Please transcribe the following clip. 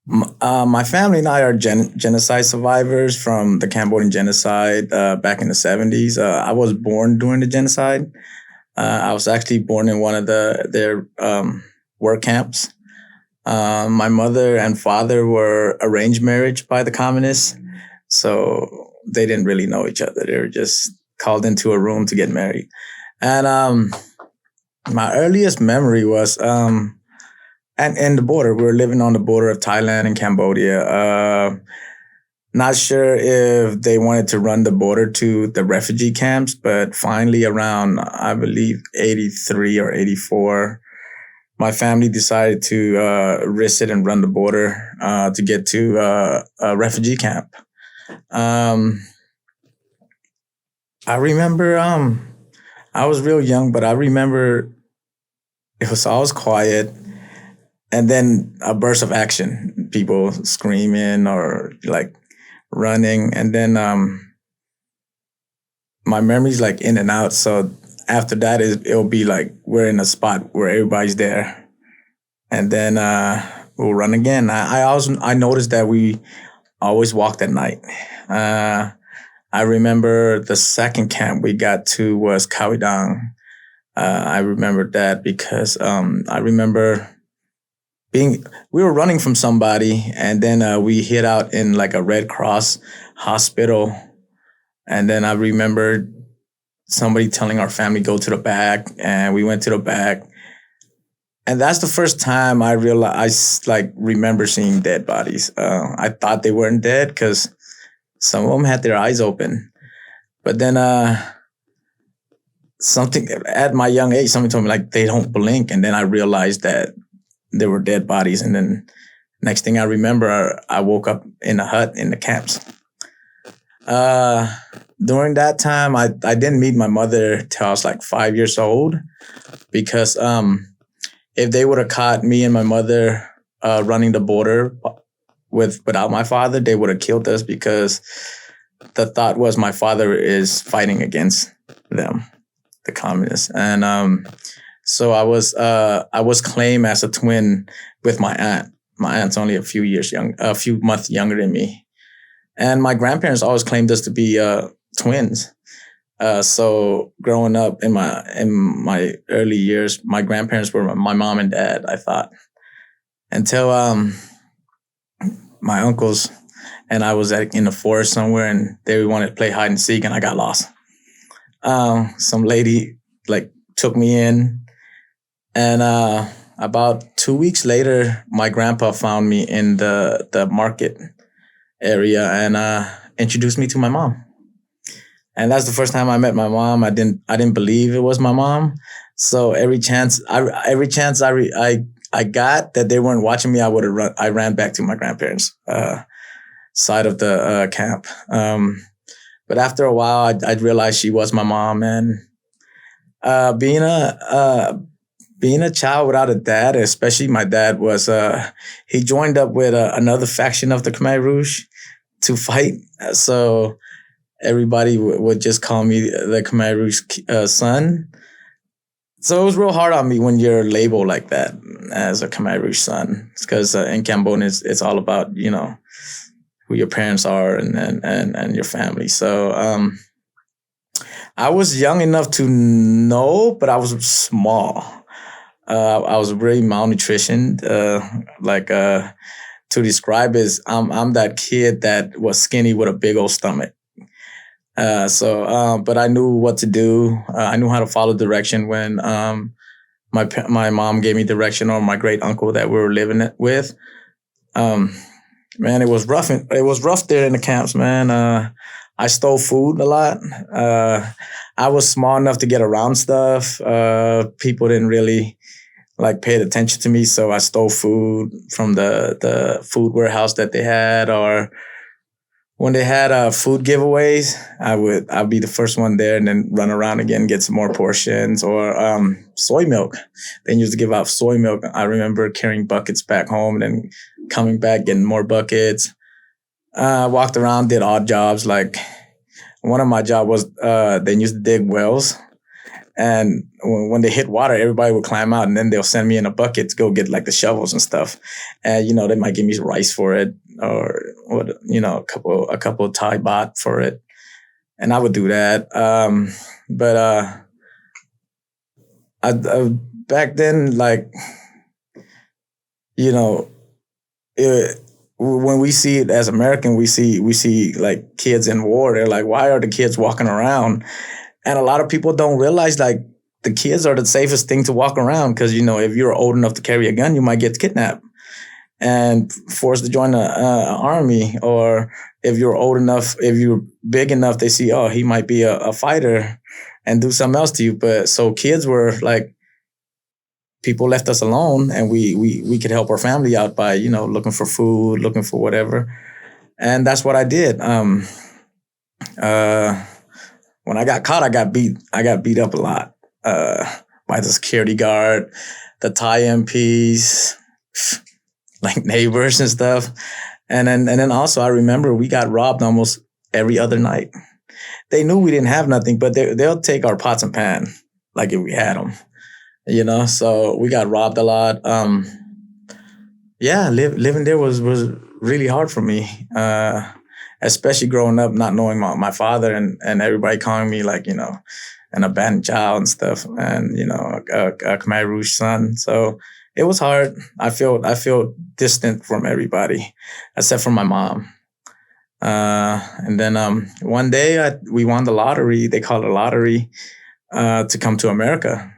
My family and I are genocide survivors from the Cambodian Genocide back in the 70s. I was born during the genocide. I was actually born in one of their work camps. My mother and father were arranged marriage by the communists, so they didn't really know each other. They were just called into a room to get married. And my earliest memory was and the border. We were living on the border of Thailand and Cambodia. Not sure if they wanted to run the border to the refugee camps, but finally around, I believe, 83 or 84, my family decided to risk it and run the border to get to a refugee camp. Um, I remember I was real young, but I remember it was always quiet and then a burst of action, people screaming or like running. And then my memory's like in and out. So after that, it'll be like we're in a spot where everybody's there. And then we'll run again. I noticed that we always walked at night. I remember the second camp we got to was Kawidang. I remember that because I remember we were running from somebody, and then we hid out in like a Red Cross hospital. And then I remember somebody telling our family go to the back, and we went to the back. And that's the first time I realized, like, remember seeing dead bodies. I thought they weren't dead because some of them had their eyes open. But then something at my young age, somebody told me like they don't blink, and then I realized that there were dead bodies. And then next thing I remember, I woke up in a hut in the camps. During that time, I didn't meet my mother till I was like 5 years old because if they would have caught me and my mother running the border without my father, they would have killed us because the thought was my father is fighting against them, the communists. And so I was claimed as a twin with my aunt. My aunt's only a few months younger than me. And my grandparents always claimed us to be twins. So growing up in my early years, my grandparents were my mom and dad, I thought. Until my uncles and I was in the forest somewhere, and they wanted to play hide and seek, and I got lost. Some lady like took me in, and about 2 weeks later, my grandpa found me in the market area and introduced me to my mom. And that's the first time I met my mom. I didn't believe it was my mom. So every chance I got that they weren't watching me, I ran back to my grandparents' side of the camp. But after a while, I realized she was my mom. And being a child without a dad, especially my dad, was he joined up with another faction of the Khmer Rouge to fight. So everybody would just call me the Khmer Rouge son. So it was real hard on me when you're labeled like that as a Khmer Rouge son, because in Cambodia it's all about who your parents are and your family. So I was young enough to know, but I was small. I was very malnutritioned. To describe is I'm that kid that was skinny with a big old stomach. But I knew what to do. I knew how to follow direction when my mom gave me direction, or my great uncle that we were living with. Man, it was rough. It was rough there in the camps, man. I stole food a lot. I was small enough to get around stuff. People didn't really paid attention to me, so I stole food from the food warehouse that they had, or when they had food giveaways, I'd be the first one there and then run around again, get some more portions, or soy milk. They used to give out soy milk. I remember carrying buckets back home and then coming back, getting more buckets. Walked around, did odd jobs. Like one of my jobs was they used to dig wells. And when they hit water, everybody would climb out, and then they'll send me in a bucket to go get like the shovels and stuff. And they might give me rice for it, or what, a couple of Thai baht for it, and I would do that. But back then, like, when we see it as American, we see like kids in war. They're like, why are the kids walking around? And a lot of people don't realize, like, the kids are the safest thing to walk around, because if you're old enough to carry a gun, you might get kidnapped and forced to join the army. Or if you're old enough, if you're big enough, they see, oh, he might be a fighter and do something else to you. But so kids were like, people left us alone, and we could help our family out by looking for food, looking for whatever. And that's what I did. When I got caught, I got beat up a lot by the security guard, the Thai MPs, like neighbors and stuff. And then also I remember we got robbed almost every other night. They knew we didn't have nothing, but they'll take our pots and pan like if we had them. So we got robbed a lot. Living there was really hard for me. Especially growing up, not knowing my father, and everybody calling me like, an abandoned child and stuff, and, a Khmer Rouge son. So it was hard. I feel distant from everybody except for my mom. And then one day we won the lottery. They called it a lottery to come to America.